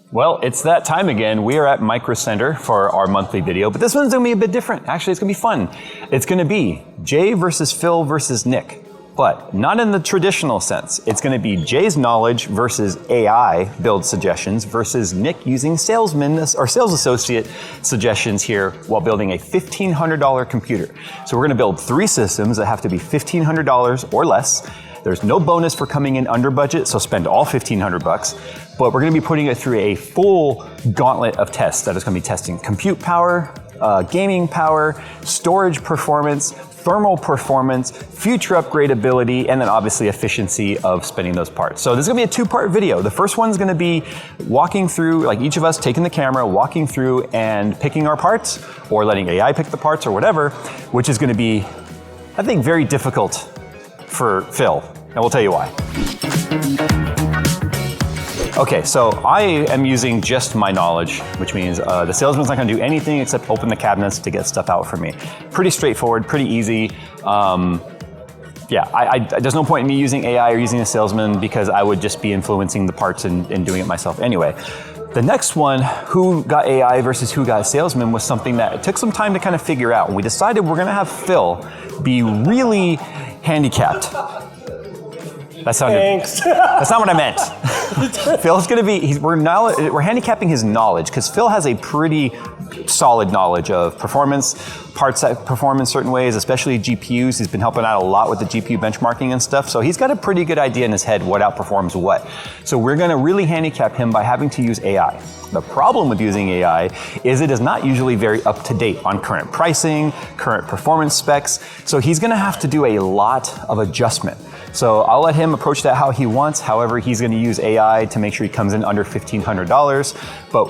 Well, it's that time again. We are at Micro Center for our monthly video, but this one's gonna be a bit different. Actually, it's gonna be fun. It's gonna be Jay versus Phil versus Nick, but not in the traditional sense. It's gonna be Jay's knowledge versus AI build suggestions versus Nick using salesman or sales associate suggestions here while building a $1,500 computer. So we're gonna build 3 systems that have to be $1,500 or less. There's no bonus for coming in under budget, so spend all $1,500. But we're gonna be putting it through a full gauntlet of tests that is gonna be testing compute power, gaming power, storage performance, thermal performance, future upgradability, and then obviously efficiency of spending those parts. So this is gonna be a 2-part video. The first one's gonna be walking through, like each of us taking the camera, walking through and picking our parts, or letting AI pick the parts or whatever, which is gonna be, I think, very difficult for Phil, and we'll tell you why. Okay, so I am using just my knowledge, which means the salesman's not gonna do anything except open the cabinets to get stuff out for me. Pretty straightforward, pretty easy. There's no point in me using AI or using a salesman because I would just be influencing the parts and doing it myself anyway. The next one, who got AI versus who got salesman, was something that it took some time to kind of figure out. We decided we're gonna have Phil be really handicapped. That sounded. Thanks. That's not what I meant. Phil's gonna be. We're handicapping his knowledge because Phil has a pretty solid knowledge of performance, parts that perform in certain ways, especially GPUs. He's been helping out a lot with the GPU benchmarking and stuff. So he's got a pretty good idea in his head what outperforms what. So we're gonna really handicap him by having to use AI. The problem with using AI is it is not usually very up to date on current pricing, current performance specs. So he's gonna have to do a lot of adjustment. So I'll let him approach that how he wants. However, he's gonna use AI to make sure he comes in under $1,500. But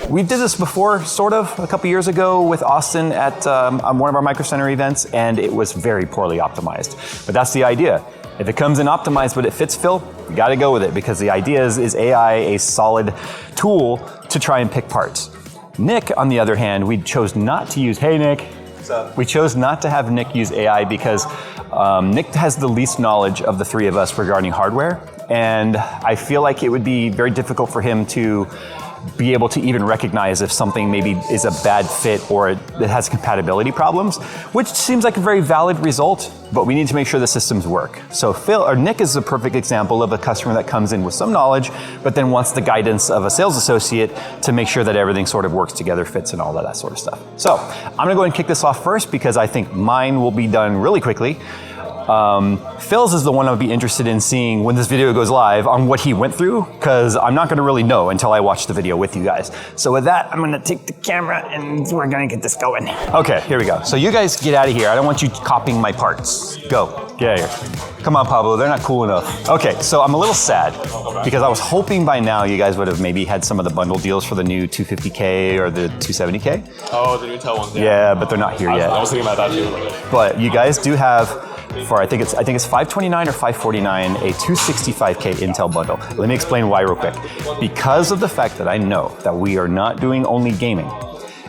we did this before, sort of, a couple years ago with Austin at one of our Micro Center events, and it was very poorly optimized. But that's the idea. If it comes in optimized but it fits Phil, you gotta go with it because the idea is AI a solid tool to try and pick parts. Nick, on the other hand, we chose not to use, hey Nick. What's up? We chose not to have Nick use AI because Nick has the least knowledge of the 3 of us regarding hardware, and I feel like it would be very difficult for him to be able to even recognize if something maybe is a bad fit or it has compatibility problems, which seems like a very valid result, but we need to make sure the systems work. So Nick is a perfect example of a customer that comes in with some knowledge, but then wants the guidance of a sales associate to make sure that everything sort of works together, fits, and all of that sort of stuff. So I'm gonna go ahead and kick this off first because I think mine will be done really quickly. Phil's is the one I would be interested in seeing when this video goes live on what he went through, because I'm not gonna really know until I watch the video with you guys. So with that, I'm gonna take the camera and we're gonna get this going. Okay, here we go. So you guys get out of here. I don't want you copying my parts. Go, get out of here. Come on, Pablo, they're not cool enough. Okay, so I'm a little sad because I was hoping by now you guys would have maybe had some of the bundle deals for the new 250K or the 270K. Oh, the new Intel ones. Yeah, but they're not here yet. I was thinking about that too. But you guys do have, for I think it's $529 or $549, a 265K Intel bundle. Let me explain why real quick. Because of the fact that I know that we are not doing only gaming,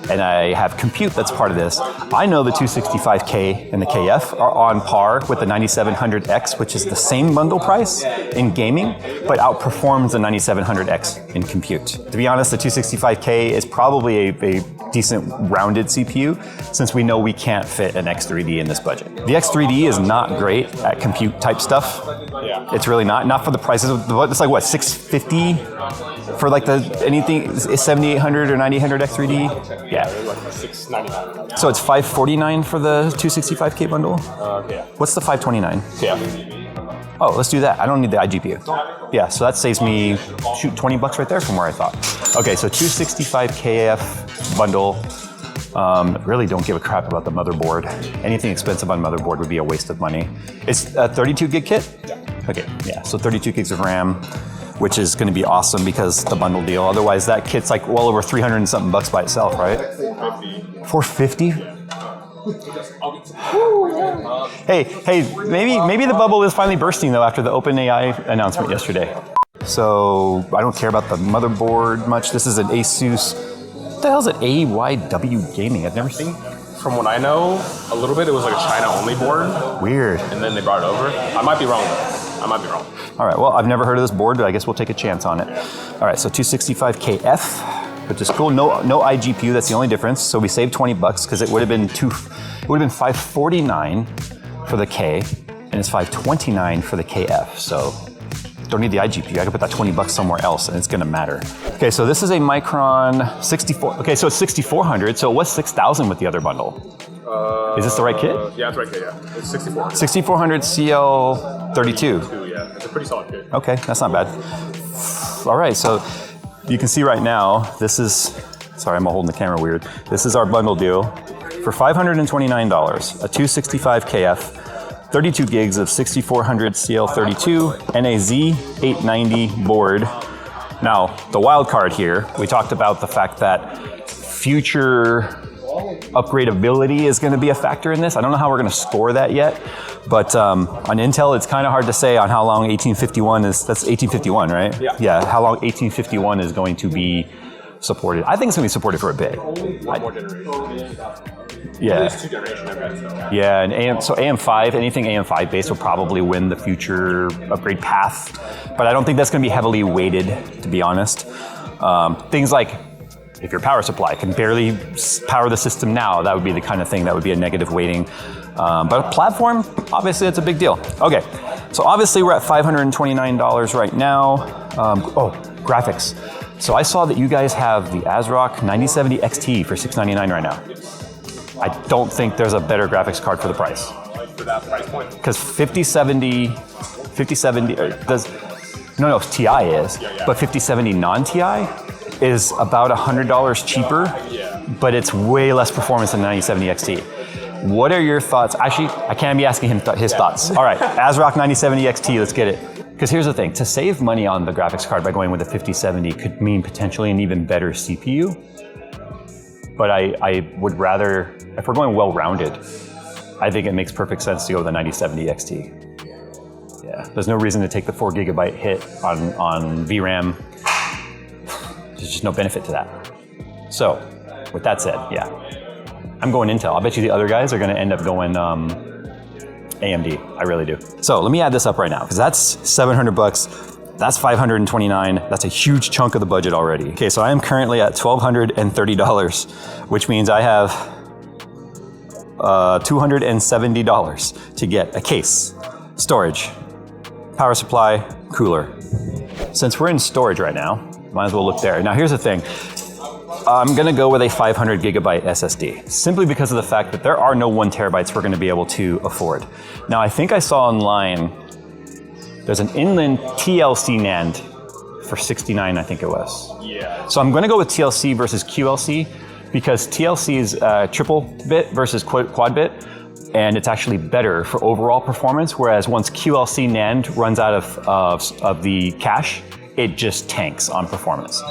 and I have compute that's part of this, I know the 265K and the KF are on par with the 9700X, which is the same bundle price in gaming, but outperforms the 9700X in compute. To be honest, the 265K is probably a decent rounded CPU, since we know we can't fit an X3D in this budget. The X3D is not great at compute type stuff. Yeah. It's really not for the prices. It's like what, $650 for like anything 7800 or 9800 X3D? Yeah. Like $699. So it's $549 for the 265K bundle? Yeah. What's the $529? Yeah. Oh, let's do that. I don't need the iGPU. Yeah, so that saves me, shoot, $20 right there from where I thought. Okay, so 265KF bundle. Really don't give a crap about the motherboard. Anything expensive on motherboard would be a waste of money. It's a 32 gig kit? Yeah. Okay, yeah, so 32 gigs of RAM, which is gonna be awesome because the bundle deal. Otherwise that kit's like well over 300 and something bucks by itself, right? 450. 450? Hey, maybe the bubble is finally bursting though after the OpenAI announcement yesterday. So I don't care about the motherboard much. This is an Asus. What the hell is it? AYW Gaming. I've never seen. From what I know, a little bit, it was like a China-only board. Weird. And then they brought it over. I might be wrong though. I might be wrong. All right, well, I've never heard of this board, but I guess we'll take a chance on it. All right, so 265KF, which is cool. No iGPU, that's the only difference. So we saved $20 because it would have been $549 for the K, and it's $529 for the KF. So don't need the iGPU. I can put that $20 somewhere else, and it's going to matter. Okay, so this is a Micron 64. Okay, so it's 6400. So it was 6000 with the other bundle. Is this the right kit? Yeah, it's right kit, yeah. It's 6400. 6400 CL32. Yeah, it's a pretty solid kit. Okay, that's not bad. All right, so you can see right now, this is, sorry, I'm holding the camera weird. This is our bundle deal for $529, a 265KF, 32 gigs of 6400 CL32, NAZ 890 board. Now, the wild card here, we talked about the fact that future upgradability is going to be a factor in this. I don't know how we're going to score that yet, but on Intel, it's kind of hard to say on how long 1851 is. That's 1851, right? Yeah. Yeah, how long 1851 is going to be supported. I think it's going to be supported for a bit. One more generation. Yeah. At least 2 generations, I guess. Yeah, and AM5, anything AM5 based will probably win the future upgrade path, but I don't think that's going to be heavily weighted, to be honest. Things like if your power supply can barely power the system now, that would be the kind of thing that would be a negative weighting. But a platform, obviously, it's a big deal. Okay, so obviously we're at $529 right now. Graphics. So I saw that you guys have the ASRock 9070 XT for $699 right now. I don't think there's a better graphics card for the price. For that price point? Because 5070 does, no, TI is, but 5070 non-TI is about $100 cheaper, but it's way less performance than 9070 XT. What are your thoughts? Actually, I can't be asking him his thoughts. All right, ASRock 9070 XT, let's get it. Because here's the thing, to save money on the graphics card by going with a 5070 could mean potentially an even better CPU. But I would rather, if we're going well-rounded, I think it makes perfect sense to go with the 9070 XT. Yeah, there's no reason to take the 4 gigabyte hit on VRAM. There's just no benefit to that. So, with that said, yeah, I'm going Intel. I bet you the other guys are going to end up going AMD. I really do. So let me add this up right now, because that's $700. That's $529. That's a huge chunk of the budget already. Okay, so I am currently at $1,230, which means I have $270 to get a case, storage, power supply, cooler. Since we're in storage right now, might as well look there. Now here's the thing. I'm gonna go with a 500 gigabyte SSD, simply because of the fact that there are no 1 terabytes we're gonna be able to afford. Now I think I saw online, there's an inland TLC NAND for $69, I think it was. Yeah. So I'm gonna go with TLC versus QLC, because TLC is triple bit versus quad bit, and it's actually better for overall performance, whereas once QLC NAND runs out of the cache, it just tanks on performance.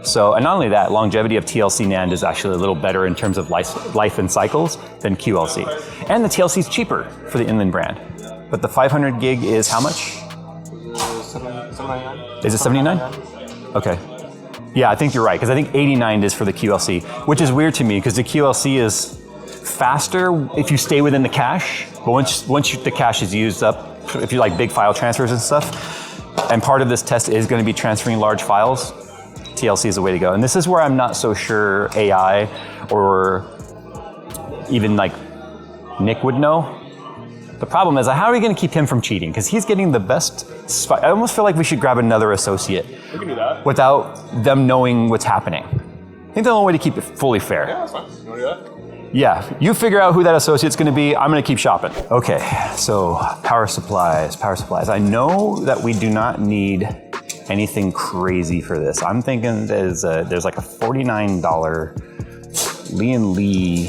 So, and not only that, longevity of TLC NAND is actually a little better in terms of life and cycles than QLC. And the TLC is cheaper for the Inland brand. But the 500 gig is how much? $799. Is it 79? Okay. Yeah, I think you're right, because I think 89 is for the QLC, which is weird to me, because the QLC is faster if you stay within the cache, but once the cache is used up, if you like big file transfers and stuff, and part of this test is going to be transferring large files, TLC is the way to go. And this is where I'm not so sure AI or even like Nick would know. The problem is, how are we going to keep him from cheating? Because he's getting the best. I almost feel like we should grab another associate We can do that. without them knowing what's happening. I think the only way to keep it fully fair. Yeah, that's fine. You want to do that? Yeah, you figure out who that associate's going to be. I'm going to keep shopping. Okay, so power supplies. I know that we do not need anything crazy for this. I'm thinking there's like a $49 Lee & Lee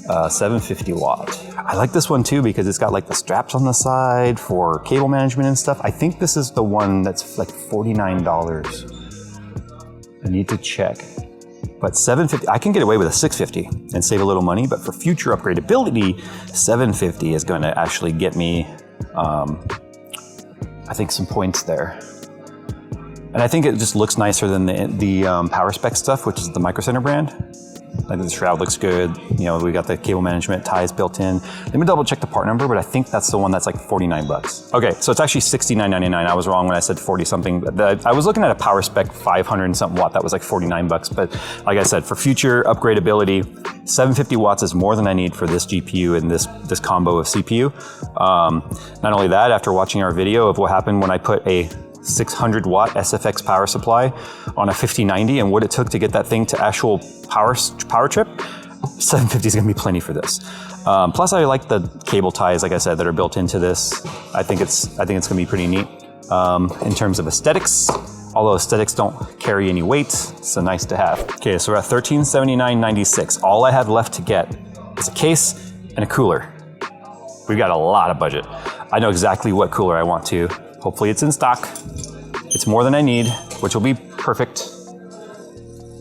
750 watt. I like this one too because it's got like the straps on the side for cable management and stuff. I think this is the one that's like $49. I need to check. But 750, I can get away with a 650 and save a little money, but for future upgradability, 750 is going to actually get me, I think, some points there. And I think it just looks nicer than the power spec stuff, which is the Micro Center brand. Like the shroud looks good. You know, we got the cable management ties built in. Let me double check the part number, but I think that's the one that's like $49. Okay, so it's actually $69.99. I was wrong when I said 40 something. I was looking at a power spec 500 and something watt that was like $49. But like I said, for future upgradability, 750 watts is more than I need for this GPU and this combo of CPU. Not only that, after watching our video of what happened when I put a 600 watt SFX power supply on a 5090 and what it took to get that thing to actual power trip, 750 is going to be plenty for this. Plus, I like the cable ties, like I said, that are built into this. I think it's going to be pretty neat. In terms of aesthetics, although aesthetics don't carry any weight, it's a nice to have. Okay, so we're at $1379.96. All I have left to get is a case and a cooler. We've got a lot of budget. I know exactly what cooler I want to. Hopefully it's in stock. It's more than I need, which will be perfect.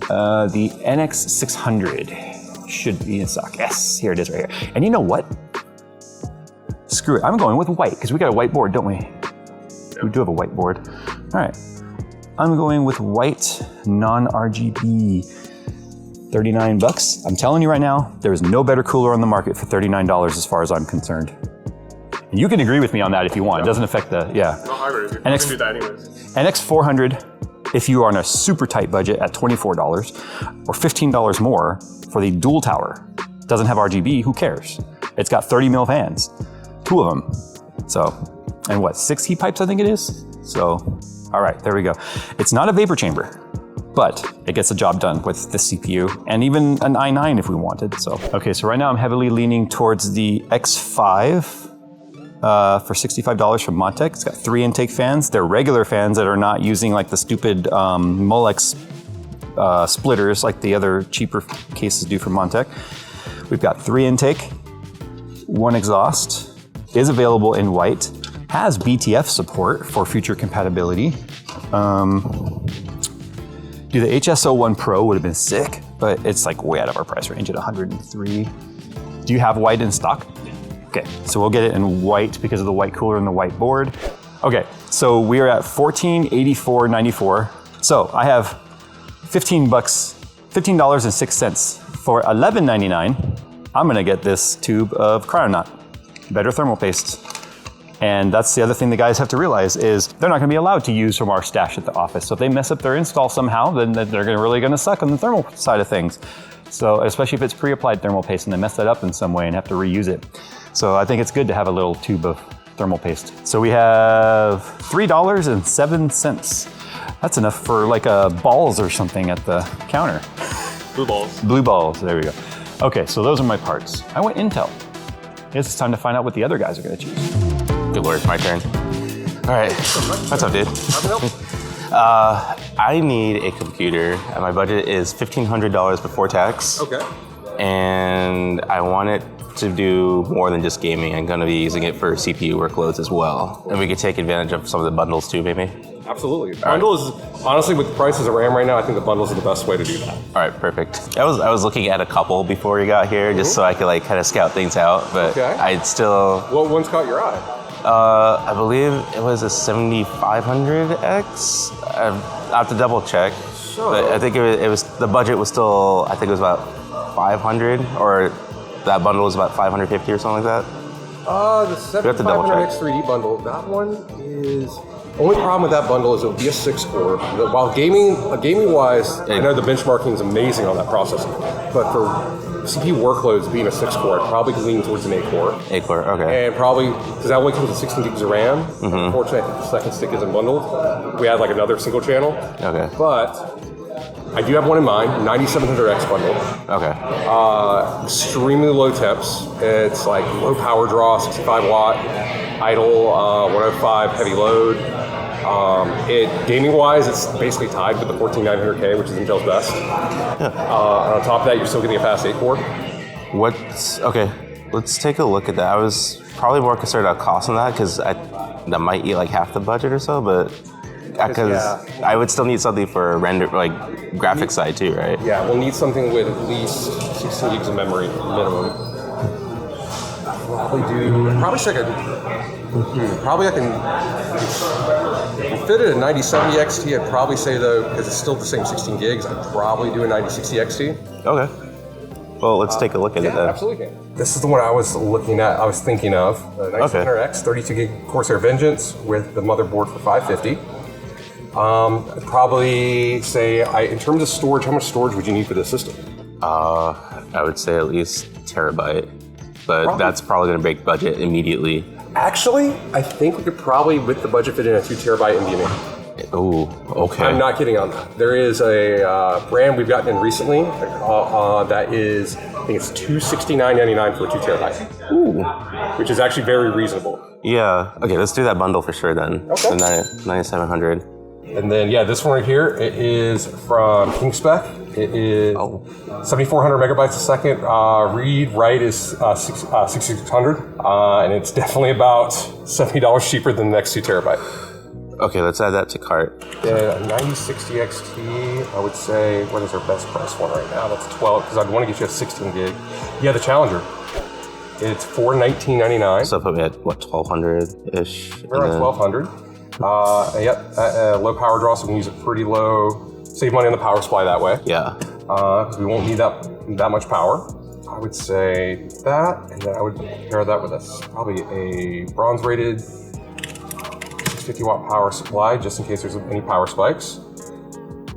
The NX600 should be in stock. Yes, here it is right here. And you know what? Screw it, I'm going with white, because we got a white board, don't we? Yep. We do have a white board. All right, I'm going with white, non-RGB. $39. I'm telling you right now, there is no better cooler on the market for $39 as far as I'm concerned. You can agree with me on that if you want. It doesn't affect the, yeah. No, I agree. NX, do that anyways. NX400, if you are on a super tight budget at $24 or $15 more for the dual tower, doesn't have RGB, who cares? It's got 30 mil fans, 2 of them. So, and what, 6 heat pipes I think it is? So, all right, there we go. It's not a vapor chamber, but it gets the job done with the CPU and even an i9 if we wanted. So, okay, so right now I'm heavily leaning towards the X5 for $65 from Montech. It's got 3 intake fans. They're regular fans that are not using like the stupid Molex splitters like the other cheaper cases do from Montech. We've got 3 intake, 1 exhaust, is available in white, has BTF support for future compatibility. The HSO1 Pro would have been sick, but it's like way out of our price range at $103. Do you have white in stock? Okay, so we'll get it in white because of the white cooler and the white board. Okay, so we are at $1484.94. So I have $15.06 for $11.99. I'm gonna get this tube of Cryonaut, better thermal paste. And that's the other thing the guys have to realize is they're not gonna be allowed to use from our stash at the office. So if they mess up their install somehow, then they're really gonna suck on the thermal side of things. So especially if it's pre-applied thermal paste and they mess that up in some way and have to reuse it. So I think it's good to have a little tube of thermal paste. So we have $3.07. That's enough for like a balls or something at the counter. Blue balls. Blue balls, there we go. Okay, so those are my parts. I went Intel. I guess it's time to find out what the other guys are gonna choose. Good lord, it's my turn. All right, what's up, dude? I need a computer, and my budget is $1,500 before tax. Okay. And I want it to do more than just gaming. I'm gonna be using it for CPU workloads as well. And we could take advantage of some of the bundles too, maybe. Absolutely. Bundles, honestly, with the prices of RAM right now, I think the bundles are the best way to do that. All right, perfect. I was looking at a couple before we got here, just so I could like kind of scout things out, but I'd still... What one's caught your eye? I believe it was a 7500X. I have to double check. Sure. But I think it was the budget was still, I think it was about 500, or that bundle was about 550 or something like that. The 7500X 3D bundle, that one is... Only problem with that bundle is it would be a 6-core. While gaming-wise, I know the benchmarking is amazing on that processor, but for CPU workloads being a 6-core, I'd probably lean towards an 8-core. 8-core, okay. And probably, because that only comes with 16 gigs of RAM, unfortunately I think the second stick isn't bundled. We had like another single channel. Okay. But I do have one in mind, 9700X bundle. Okay. Extremely low temps. It's like low power draw, 65 watt, idle, 105 heavy load. Gaming-wise, it's basically tied with the 14900K, which is Intel's best. Yeah. And on top of that, you're still getting a fast 8-core. Okay, let's take a look at that. I was probably more concerned about cost on that, because that might eat like half the budget or so, but because I would still need something for render, like graphics side too, right? Yeah, we'll need something with at least 16 gigs of memory minimum. Probably I can fit it at 9070 XT. I'd probably say though, because it's still the same 16 gigs, I'd probably do a 9060 XT. Okay. Well, let's take a look at it then. Absolutely can. This is the one I was looking at. I was thinking of the 9700X 32 gig Corsair Vengeance with the motherboard for $550. I'd probably say, in terms of storage, how much storage would you need for this system? I would say at least terabyte, but that's probably going to break budget immediately. Actually, I think we could probably, with the budget, fit in a 2 terabyte NVMe. Oh, okay. I'm not kidding on that. There is a brand we've gotten in recently that is, I think it's $269.99 for a 2 terabyte. Ooh. Which is actually very reasonable. Yeah. Okay, let's do that bundle for sure then. Okay. The 9700. And then, this one right here, it is from KingSpec. It is 7,400 megabytes a second. Read, write is 6,600. And it's definitely about $70 cheaper than the next 2 terabyte. Okay, let's add that to cart. Yeah, 9060 XT, I would say, what is our best price one right now? That's 12, because I'd want to get you a 16 gig. Yeah, the Challenger. It's $419.99. So put me at, what, 1,200-ish? We're at 1,200. Low power draw, so we can use it pretty low. Save money on the power supply that way. Yeah. Because we won't need that much power. I would say that, and then I would pair that with probably a bronze-rated 650 watt power supply, just in case there's any power spikes.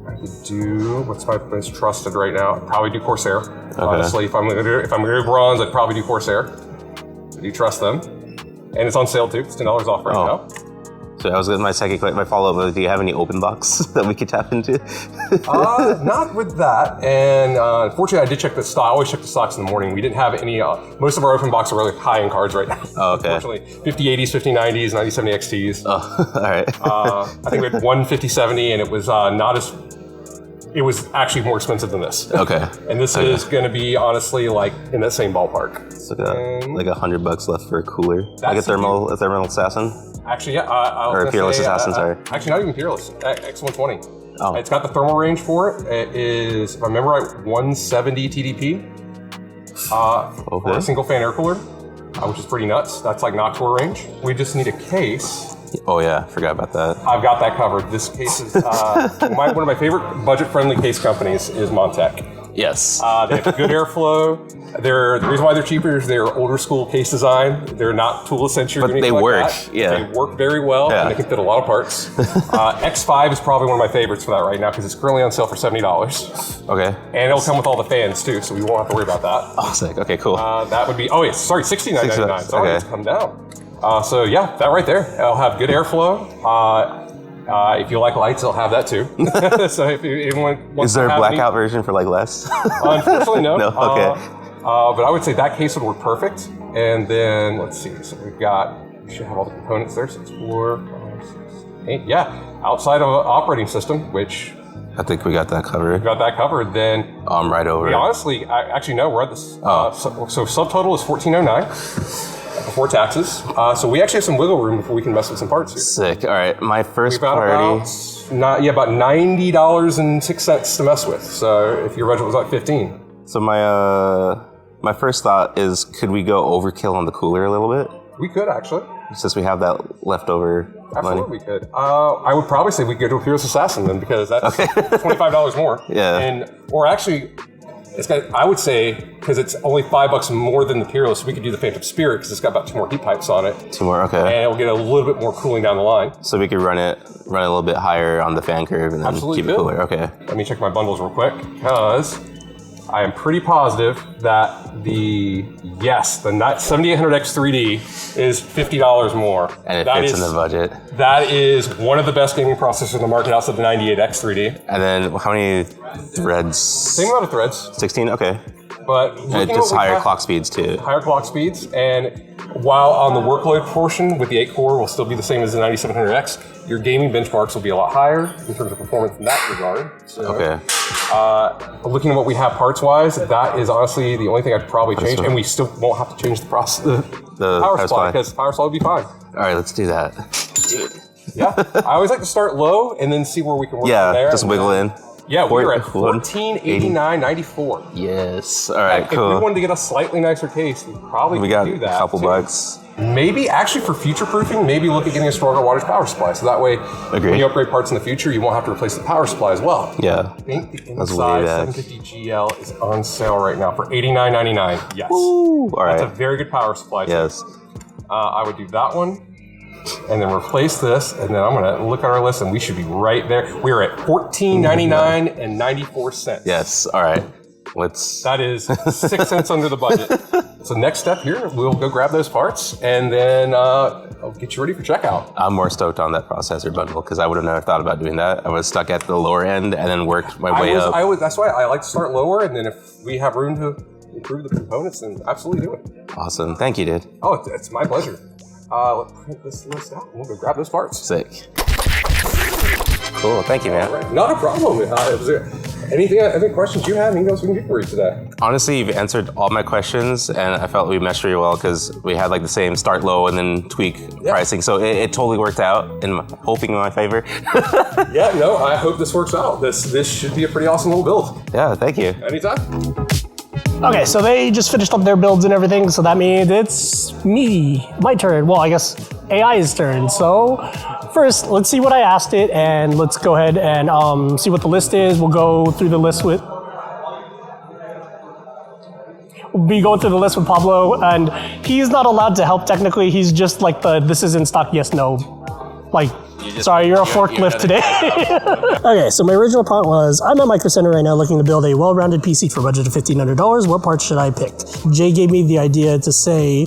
I would do, what's my most trusted right now? I'd probably do Corsair. Okay. Honestly, if I'm gonna do bronze, I'd probably do Corsair. I do trust them. And it's on sale too, it's $10 off right now. So that was my follow-up. Do you have any open box that we could tap into? Not with that. And unfortunately, I did check the stock. I always check the stocks in the morning. We didn't have any. Most of our open box are really high-end cards right now. Oh, okay. Unfortunately, 5080s, 5090s, 9070 XTs. Oh, all right. I think we had one 5070, and it was not as. It was actually more expensive than this. Okay. And this is going to be honestly like in that same ballpark. It's like $100 left for a cooler. Like a thermal assassin. Actually, yeah. Or a Peerless Assassin, sorry. Actually, not even Peerless. X120. Oh. It's got the thermal range for it. It is, if I remember right, 170 TDP for a single fan air cooler, which is pretty nuts. That's like Noctua range. We just need a case. Oh yeah, forgot about that. I've got that covered. This case is one of my favorite budget-friendly case companies is Montech. Yes. They have good airflow. The reason why they're cheaper is they're older school case design. They're not tool-eccentric or anything they work. That. Yeah. They work very well, and they can fit a lot of parts. X5 is probably one of my favorites for that right now because it's currently on sale for $70. Okay. And it'll come with all the fans too, so we won't have to worry about that. Oh, sick. Okay, cool. That would be, $69.99. Sorry, okay. it's come down. So yeah, that right there. It'll have good airflow. If you like lights, it'll have that too. So if anyone wants is there to a have blackout version for like less? Unfortunately, no. No. Okay. But I would say that case would work perfect. And then let's see. So we should have all the components there. So it's 4, 5, 6, 8. Yeah, outside of operating system, which I think we got that covered. Then I'm right over. We honestly, actually no. We're at this. So subtotal is $1,409. Before taxes. So we actually have some wiggle room before we can mess with some parts here. Sick. All right. My first priority. About $90.06 to mess with. So if your budget was like $15. So my first thought is, could we go overkill on the cooler a little bit? We could actually. Since we have that leftover Absolutely, money. we could. I would probably say we could go to a Peerless Assassin then, because that's $25 more. Yeah. Or actually, I would say, because it's only $5 more than the Peerless, we could do the Phantom Spirit because it's got about 2 more heat pipes on it. 2 more, okay. And it'll get a little bit more cooling down the line. So we could run it a little bit higher on the fan curve and then keep it cooler. Okay. Let me check my bundles real quick, because I am pretty positive that the 7800X3D is $50 more. And it fits in the budget. That is one of the best gaming processors in the market outside the 98X3D. And then how many threads? Same amount of threads. 16, okay. But and just higher clock speeds too. Higher clock speeds, and while on the workload portion with the 8-core will still be the same as the 9700X, your gaming benchmarks will be a lot higher in terms of performance in that regard. So, okay. Looking at what we have parts-wise, that is honestly the only thing I'd probably change, and we still won't have to change the power supply, because power supply would be fine. All right, let's do that. Dude. Yeah, I always like to start low and then see where we can work from there. Just wiggle in. Yeah, we're at $1489.94. Yes. All right, If cool. we wanted to get a slightly nicer case, we probably could do that. A couple too. bucks. Maybe, actually, for future proofing, maybe look at getting a stronger wattage power supply. So that way, when you upgrade parts in the future, you won't have to replace the power supply as well. Yeah. I think the inside 750 GL is on sale right now for $89.99. Yes. Ooh, all right. That's a very good power supply. Yes. I would do that one. And then replace this, and then I'm going to look at our list, and we should be right there. We're at $14.99.94. Yes. All right. That is 6 cents under the budget. So next step here, we'll go grab those parts, and then I'll get you ready for checkout. I'm more stoked on that processor bundle because I would have never thought about doing that. I was stuck at the lower end and then worked my way up. That's why I like to start lower, and then if we have room to improve the components, then absolutely do it. Awesome. Thank you, dude. Oh, it's my pleasure. Let's print this list out, and we'll go grab those parts. Sick. Cool. Thank you, man. Right. Not a problem. Any questions you have, anything else we can do for you today? Honestly, you've answered all my questions, and I felt we meshed really well because we had like the same start low and then tweak pricing. So it totally worked out, hoping in my favor. Yeah, no, I hope this works out. This should be a pretty awesome little build. Yeah, thank you. Anytime. Okay, so they just finished up their builds and everything, so that means it's my turn. Well, I guess AI's turn. So first, let's see what I asked it, and let's go ahead and see what the list is. We'll go through the list with Pablo, and he's not allowed to help technically. He's just like this is in stock, yes, no. Like, sorry, you're a forklift today. Okay, so my original prompt was, I'm at Micro Center right now looking to build a well-rounded PC for a budget of $1,500. What parts should I pick? Jay gave me the idea to say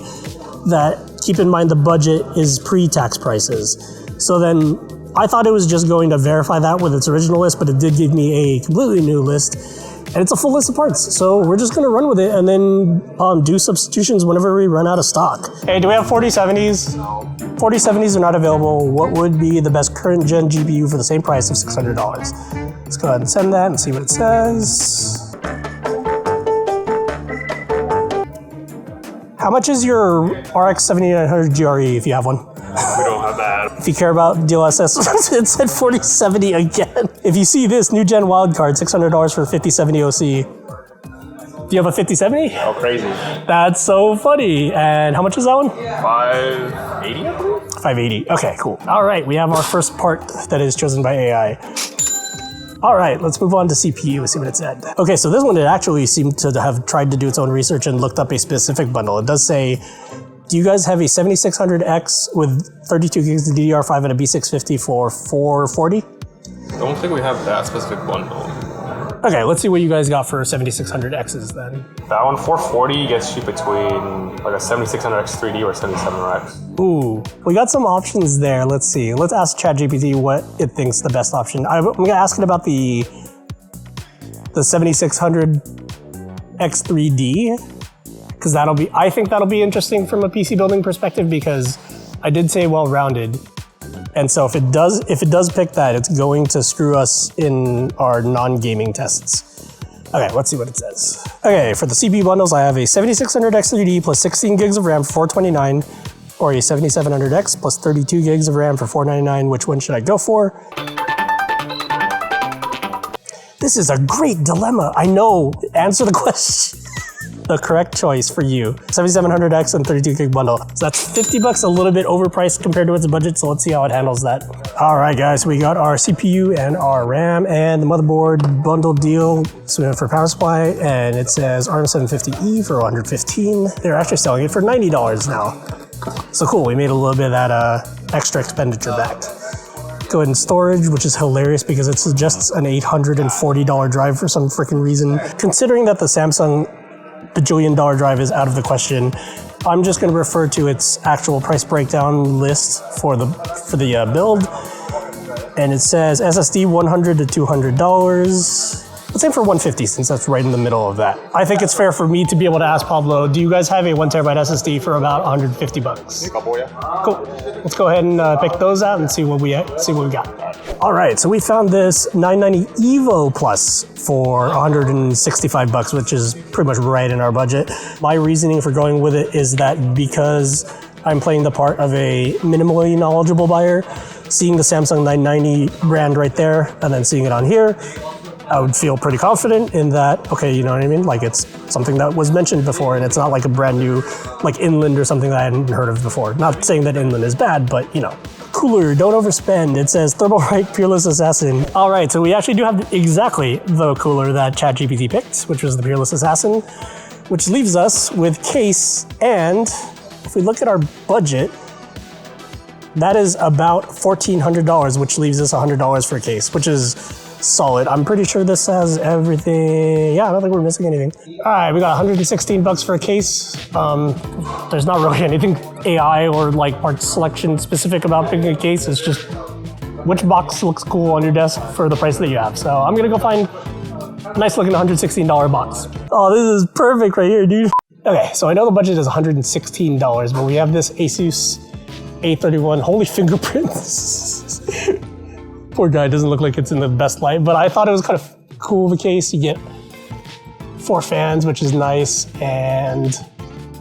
that keep in mind the budget is pre-tax prices. So then I thought it was just going to verify that with its original list, but it did give me a completely new list. And it's a full list of parts. So we're just gonna run with it and then do substitutions whenever we run out of stock. Hey, do we have 4070s? No. 4070s are not available. What would be the best current gen GPU for the same price of $600? Let's go ahead and send that and see what it says. How much is your RX 7900 GRE if you have one? We don't have that. If you care about DLSS, it said 4070 again. If you see this, new gen wildcard, $600 for the 5070 OC. Do you have a 5070? Oh, crazy. That's so funny. And how much is that one? 580, I believe? 580. Okay, cool. All right, we have our first part that is chosen by AI. All right, let's move on to CPU and see what it said. Okay, so this one, it actually seemed to have tried to do its own research and looked up a specific bundle. It does say, do you guys have a 7600X with 32 gigs of DDR5 and a B650 for $440? I don't think we have that specific bundle. Okay, let's see what you guys got for 7600Xs then. That one, 440 gets you between like a 7600X 3D or 7700X. Ooh, we got some options there. Let's see. Let's ask ChatGPT what it thinks the best option. I'm gonna ask it about the 7600X 3D. Because I think that'll be interesting from a PC building perspective because I did say well-rounded. And so if it does pick that, it's going to screw us in our non-gaming tests. Okay, let's see what it says. Okay, for the CPU bundles, I have a 7600X 3D plus 16 gigs of RAM for $429, or a 7700X plus 32 gigs of RAM for $499. Which one should I go for? This is a great dilemma. I know. Answer the question. The correct choice for you. 7700X and 32 gig bundle. So that's $50, a little bit overpriced compared to its budget, so let's see how it handles that. All right, guys, we got our CPU and our RAM and the motherboard bundle deal. So we went for power supply, and it says ARM750E for $115. They're actually selling it for $90 now. So cool, we made a little bit of that extra expenditure back. Go ahead and storage, which is hilarious because it suggests an $840 drive for some freaking reason. Considering that the Samsung bajillion-dollar drive is out of the question, I'm just going to refer to its actual price breakdown list for the build, and it says SSD $100 to $200. Let's aim for $150 since that's right in the middle of that. I think it's fair for me to be able to ask Pablo, do you guys have a 1 terabyte SSD for about $150? A couple, yeah. Cool. Let's go ahead and pick those out and see what we got. All right, so we found this 990 Evo Plus for $165, which is pretty much right in our budget. My reasoning for going with it is that because I'm playing the part of a minimally knowledgeable buyer, seeing the Samsung 990 brand right there and then seeing it on here, I would feel pretty confident in that, okay, you know what I mean? Like it's something that was mentioned before and it's not like a brand new, like Inland or something that I hadn't heard of before. Not saying that Inland is bad, but you know. Cooler, don't overspend. It says Thermalright Peerless Assassin. All right, so we actually do have exactly the cooler that ChatGPT picked, which was the Peerless Assassin, which leaves us with case, and if we look at our budget, that is about $1,400, which leaves us $100 for a case, which is solid. I'm pretty sure this has everything. Yeah, I don't think we're missing anything. All right, we got 116 bucks for a case. There's not really anything AI or like part selection specific about picking a case. It's just which box looks cool on your desk for the price that you have. So I'm gonna go find a nice looking $116 box. Oh, this is perfect right here, dude. Okay, so I know the budget is $116, but we have this Asus A31. Holy fingerprints. Poor guy, doesn't look like it's in the best light, but I thought it was kind of cool of a case. You get 4 fans, which is nice, and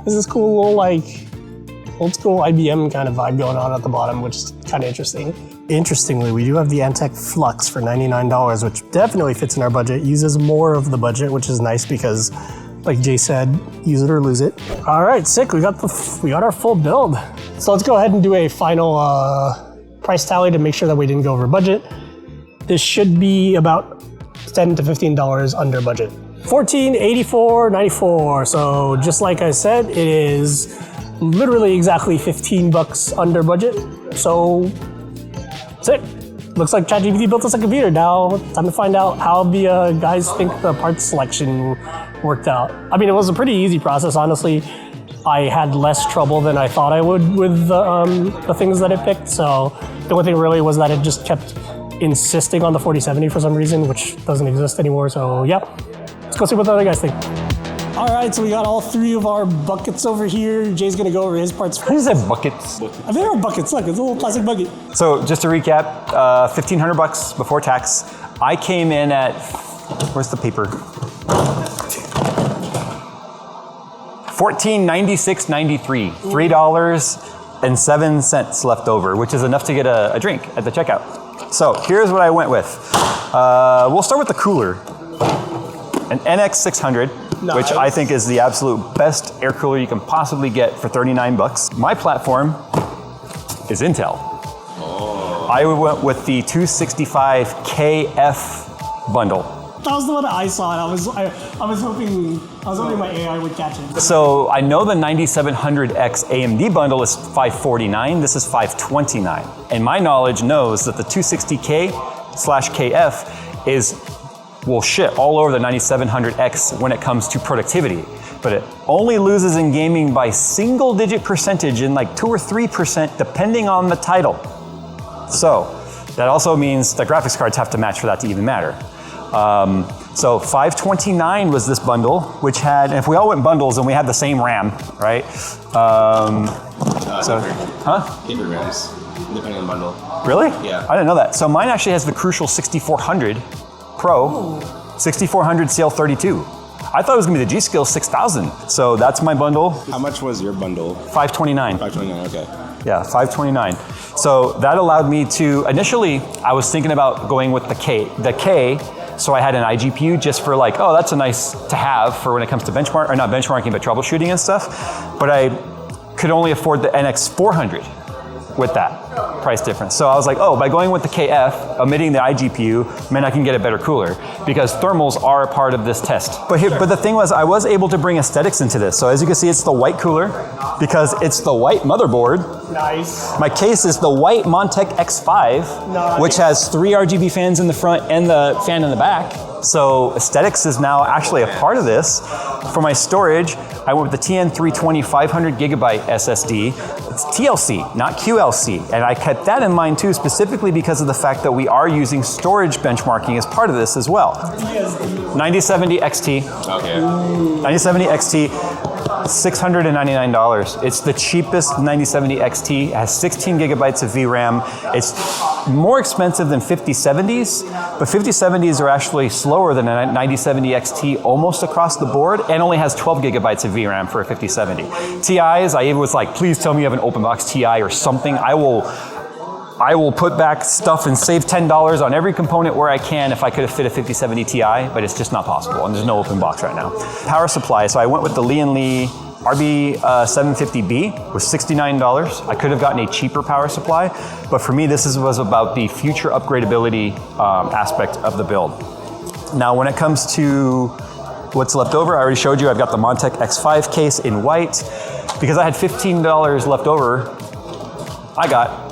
there's this cool little like old school IBM kind of vibe going on at the bottom, which is kind of interesting. Interestingly, we do have the Antec Flux for $99, which definitely fits in our budget, uses more of the budget, which is nice because, like Jay said, use it or lose it. All right, sick, we got our full build. So let's go ahead and do a final price tally to make sure that we didn't go over budget. This should be about $10 to $15 under budget. $1484.94. So just like I said, it is literally exactly 15 bucks under budget. So sick. Looks like ChatGPT built us a computer. Now time to find out how the guys think the parts selection worked out. I mean, it was a pretty easy process, honestly. I had less trouble than I thought I would with the things that it picked. So the only thing really was that it just kept insisting on the 4070 for some reason, which doesn't exist anymore. So yeah, let's go see what the other guys think. All right, so we got all 3 of our buckets over here. Jay's gonna go over his parts first. What is that, buckets? I think they're buckets. Look, it's a little plastic bucket. So just to recap, $1,500 before tax. I came in at, where's the paper? $1496.93, $3.07 left over, which is enough to get a drink at the checkout. So here's what I went with. We'll start with the cooler, an NX600, nice. Which I think is the absolute best air cooler you can possibly get for 39 bucks. My platform is Intel. Oh. I went with the 265KF bundle. That was the one that I saw, and I was hoping my AI would catch it. So I know the 9700X AMD bundle is $549. This is $529. And my knowledge knows that the 260K/KF will shit all over the 9700X when it comes to productivity. But it only loses in gaming by single-digit percentage, in like 2 or 3%, depending on the title. So that also means the graphics cards have to match for that to even matter. So $529 was this bundle, which had, and if we all went bundles and we had the same RAM, right? Different RAMs, depending on the bundle. Really? Yeah. I didn't know that. So mine actually has the Crucial 6400 Pro, 6400 CL32. I thought it was gonna be the G-Skill 6000. So that's my bundle. How much was your bundle? $529. $529, okay. Yeah, $529. So that allowed me to, initially, I was thinking about going with the K. So I had an iGPU just for like, oh, that's a nice to have for when it comes to benchmark, or not benchmarking, but troubleshooting and stuff. But I could only afford the NX400 with that price difference. So I was like, oh, by going with the KF, omitting the iGPU, meant I can get a better cooler, because thermals are a part of this test. But the thing was, I was able to bring aesthetics into this. So as you can see, it's the white cooler, because it's the white motherboard. Nice. My case is the white Montec X5, nice. Which has 3 RGB fans in the front and the fan in the back. So aesthetics is now actually a part of this. For my storage, I went with the TN320 500 gigabyte SSD. It's TLC, not QLC. And I kept that in mind too, specifically because of the fact that we are using storage benchmarking as part of this as well. 9070 XT. Okay. 9070 XT, $699. It's the cheapest 9070 XT. It has 16 gigabytes of VRAM. It's more expensive than 5070s, but 5070s are actually slower than a 9070 XT almost across the board, and only has 12 gigabytes of VRAM for a 5070. TIs, I was like, please tell me you have an open box TI or something. I I will put back stuff and save $10 on every component where I can if I could have fit a 5070 Ti, but it's just not possible, and there's no open box right now. Power supply, so I went with the Lee & RB750B, was $69. I could have gotten a cheaper power supply, but for me, this was about the future upgradability aspect of the build. Now, when it comes to what's left over, I already showed you, I've got the Montech X5 case in white. Because I had $15 left over, I got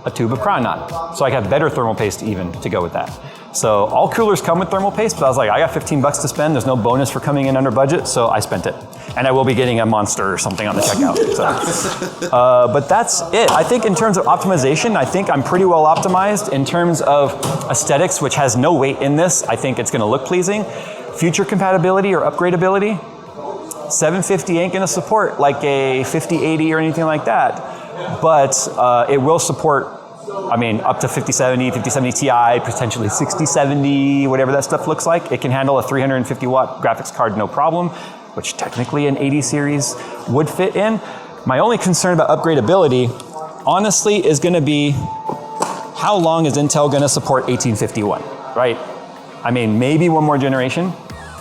a tube of Crown Knot. So I got better thermal paste even to go with that. So all coolers come with thermal paste, but I was like, I got 15 bucks to spend. There's no bonus for coming in under budget, so I spent it. And I will be getting a Monster or something on the checkout. So. But that's it. I think in terms of optimization, I think I'm pretty well optimized. In terms of aesthetics, which has no weight in this, I think it's gonna look pleasing. Future compatibility or upgradability, 750 ain't gonna support like a 5080 or anything like that, but it will support, I mean, up to 5070, 5070 Ti, potentially 6070, whatever that stuff looks like. It can handle a 350 watt graphics card, no problem, which technically an 80 series would fit in. My only concern about upgradability, honestly, is gonna be how long is Intel gonna support 1851, right? I mean, maybe one more generation,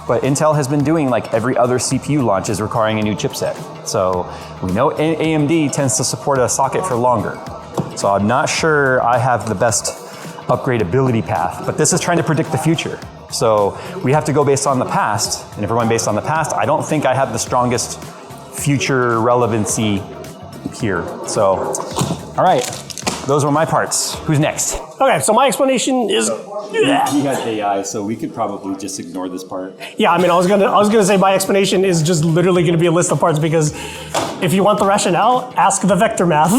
but Intel has been doing like every other CPU launch is requiring a new chipset. So we know AMD tends to support a socket for longer. So I'm not sure I have the best upgradability path, but this is trying to predict the future. So we have to go based on the past, and if we're going based on the past, I don't think I have the strongest future relevancy here. So, all right, those were my parts. Who's next? Okay, so my explanation is. He has AI, so we could probably just ignore this part. Yeah, I mean, I was gonna say my explanation is just literally gonna be a list of parts, because if you want the rationale, ask the vector math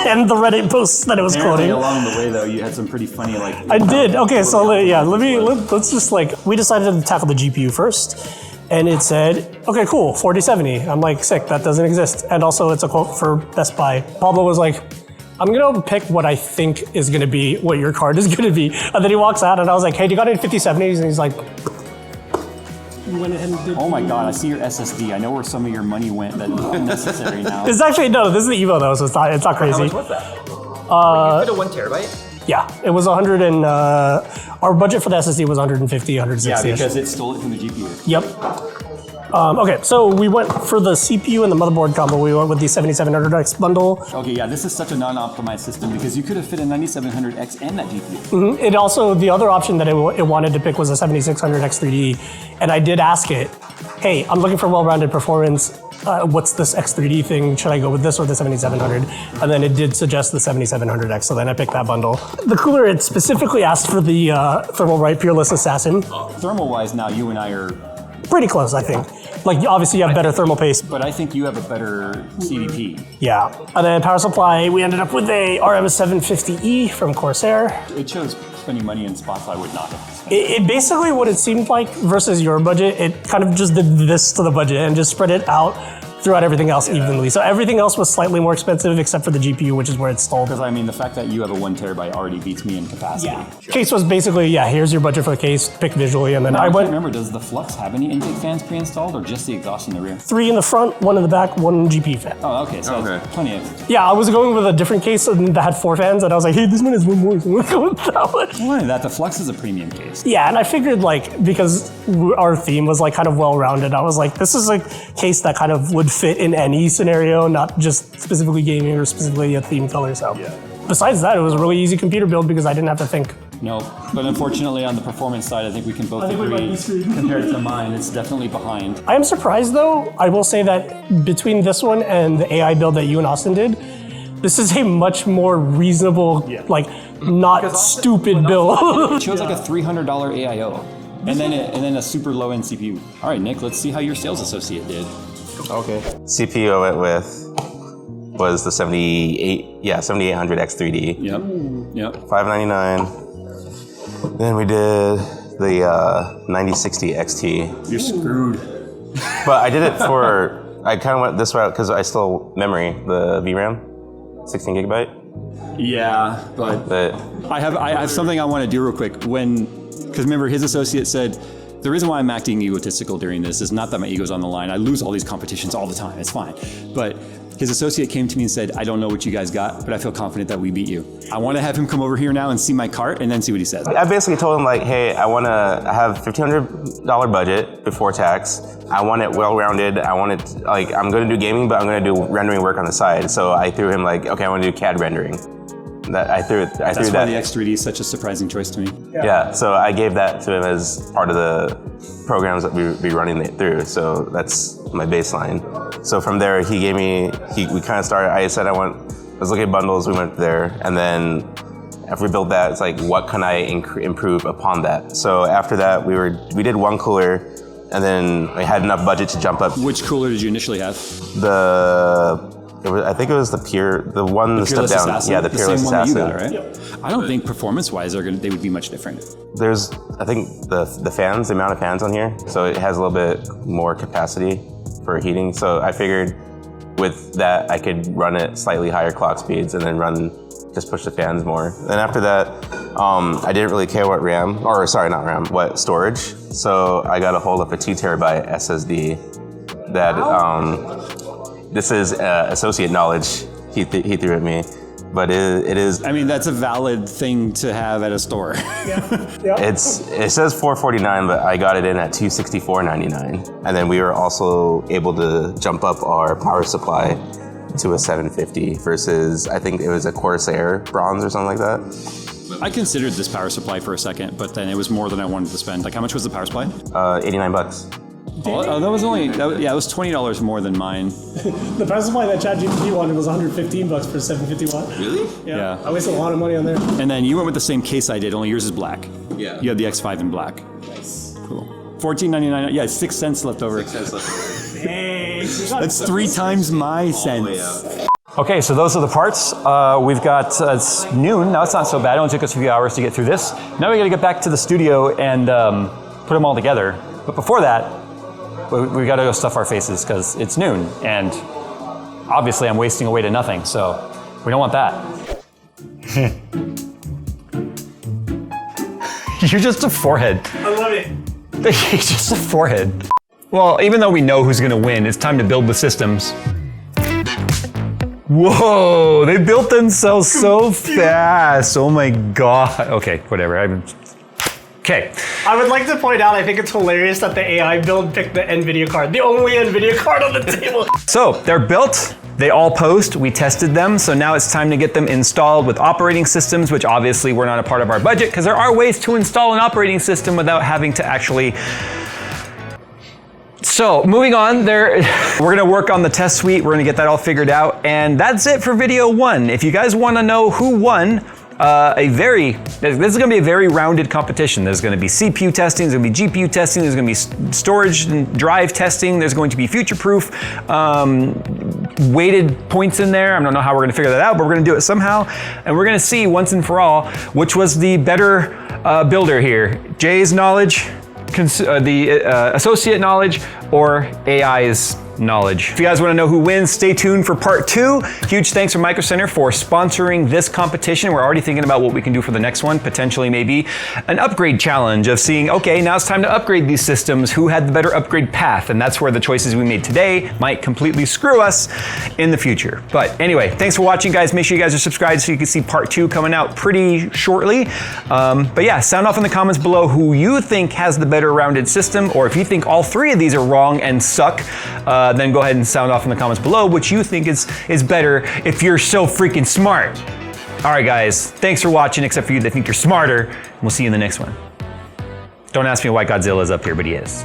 and the Reddit posts that it was quoting. Along the way, though, you had some pretty funny like. I did. Okay, so let's just we decided to tackle the GPU first, and it said, okay, cool, 4070. I'm like, sick, that doesn't exist. And also, it's a quote for Best Buy. Pablo was like, I'm gonna pick what I think is gonna be what your card is gonna be. And then he walks out and I was like, hey, do you got any 5070s? And he's like, you went ahead and did. Oh my God, I see your SSD. I know where some of your money went that's unnecessary now. It's actually, no, this is the Evo though, so it's not crazy. How much was that? You fit a 1 terabyte? Yeah, it was 100 and, our budget for the SSD was 150, 160. Yeah, because it stole it from the GPU. Yep. Okay, so we went for the CPU and the motherboard combo. We went with the 7700X bundle. Okay, yeah, this is such a non-optimized system because you could have fit a 9700X and that GPU. Mm-hmm. It also, the other option that it wanted to pick was a 7600X 3D, and I did ask it, hey, I'm looking for well-rounded performance. What's this X3D thing? Should I go with this or the 7700? And then it did suggest the 7700X, so then I picked that bundle. The cooler, it specifically asked for the Thermalright Peerless Assassin. Thermal-wise, now you and I are pretty close, I think. Like, obviously you have better thermal paste. But I think you have a better CDP. Yeah. And then power supply, we ended up with a RM750E from Corsair. It shows spending money in spots I would not have spent. It basically, what it seemed like versus your budget, it kind of just did this to the budget and just spread it out throughout everything else evenly. So everything else was slightly more expensive except for the GPU, which is where it stalled. Because I mean, the fact that you have a 1 terabyte already beats me in capacity. Yeah. Case was basically, yeah, here's your budget for the case, pick visually, and then I went. can't remember, does the Flux have any intake fans pre-installed or just the exhaust in the rear? 3 in the front, 1 in the back, 1 GPU fan. Oh, okay, so that's plenty of. Yeah, I was going with a different case that had 4 fans, and I was like, hey, this one has 1 more, so we'll go with that one. Not only that, the Flux is a premium case. Yeah, and I figured because our theme was kind of well-rounded, I was like, this is a case that kind of would fit in any scenario, not just specifically gaming or specifically a theme color. So besides that, it was a really easy computer build because I didn't have to think. No, but unfortunately on the performance side, I think we can both agree compared to mine, it's definitely behind. I am surprised though, I will say that between this one and the AI build that you and Austin did, this is a much more reasonable, not stupid build. It shows like a $300 AIO. And then a super low-end CPU. All right, Nick, let's see how your sales associate did. Okay. CPU I went with was the 7800X 3D. Yep. $599. Then we did the 9060 XT. You're screwed. But I did it I kind of went this route because I stole memory, the VRAM, 16 gigabyte. Yeah, but I have something I want to do real quick. Because remember, his associate said, the reason why I'm acting egotistical during this is not that my ego's on the line. I lose all these competitions all the time. It's fine. But His associate came to me and said, I don't know what you guys got, but I feel confident that we beat you. I want to have him come over here now and see my cart and then see what he says. I basically told him like, hey, I have $1,500 budget before tax. I want it well-rounded. I want it, like, I'm going to do gaming, but I'm going to do rendering work on the side. So I threw him like, okay, I want to do CAD rendering. That's why the X3D is such a surprising choice to me. Yeah, so I gave that to him as part of the programs that we be running it through. So that's my baseline. So from there, we kind of started, I said let's look at bundles, we went there. And then after we built that, it's like, what can I improve upon that? So after that, we did one cooler, and then we had enough budget to jump up. Which cooler did you initially have? I think it was the step down. Assassin? Yeah, the Peerless Assassin. The same one that you got, right? Yep. I don't think performance-wise they would be much different. There's, I think the fans, the amount of fans on here, so it has a little bit more capacity for heating. So I figured with that I could run at slightly higher clock speeds and then just push the fans more. Then after that, I didn't really care what storage. So I got a hold of a 2 terabyte SSD that, this is associate knowledge he threw at me, but it is. I mean, that's a valid thing to have at a store. It says $449, but I got it in at $264.99, and then we were also able to jump up our power supply to a 750 versus I think it was a Corsair bronze or something like that. I considered this power supply for a second, but then it was more than I wanted to spend. Like, how much was the power supply? $89. Oh, that was it was $20 more than mine. The power supply that ChatGPT wanted was $115 for 750 watt. Really? Yeah. I wasted a lot of money on there. And then you went with the same case I did, only yours is black. Yeah. You had the X5 in black. Nice. Cool. $14.99. Yeah, 6 cents left over. 6 cents left over. Hey, That's 3 times my cents. Out. Okay, so those are the parts. We've got, it's noon. Now it's not so bad. It only took us a few hours to get through this. Now we got to get back to the studio and put them all together. But before that, we got to go stuff our faces because it's noon, and obviously I'm wasting away to nothing, so we don't want that. You're just a forehead. I love it. You're just a forehead. Well, even though we know who's going to win, it's time to build the systems. Whoa, they built themselves so fast. Oh my God. Okay, whatever. Okay. I would like to point out, I think it's hilarious that the AI build picked the NVIDIA card. The only NVIDIA card on the table. So they're built, they all post, we tested them, so now it's time to get them installed with operating systems, which obviously were not a part of our budget, because there are ways to install an operating system without having to actually. So moving on, we're gonna work on the test suite, we're gonna get that all figured out, and that's it for video 1. If you guys wanna know who won, this is going to be a very rounded competition. There's going to be CPU testing, there's going to be GPU testing, there's going to be storage and drive testing, there's going to be future-proof weighted points in there. I don't know how we're going to figure that out, but we're going to do it somehow. And we're going to see once and for all which was the better builder here. Jay's knowledge, the associate knowledge, or AI's knowledge. If you guys want to know who wins, stay tuned for part 2. Huge thanks for Micro Center for sponsoring this competition. We're already thinking about what we can do for the next one, potentially maybe an upgrade challenge of seeing, okay, now it's time to upgrade these systems. Who had the better upgrade path? And that's where the choices we made today might completely screw us in the future. But anyway, thanks for watching, guys. Make sure you guys are subscribed so you can see part 2 coming out pretty shortly. But yeah, sound off in the comments below who you think has the better rounded system, or if you think all 3 of these are wrong and suck, then go ahead and sound off in the comments below which you think is better if you're so freaking smart. All right, guys, thanks for watching, except for you that think you're smarter. We'll see you in the next one. Don't ask me why Godzilla's up here, but he is.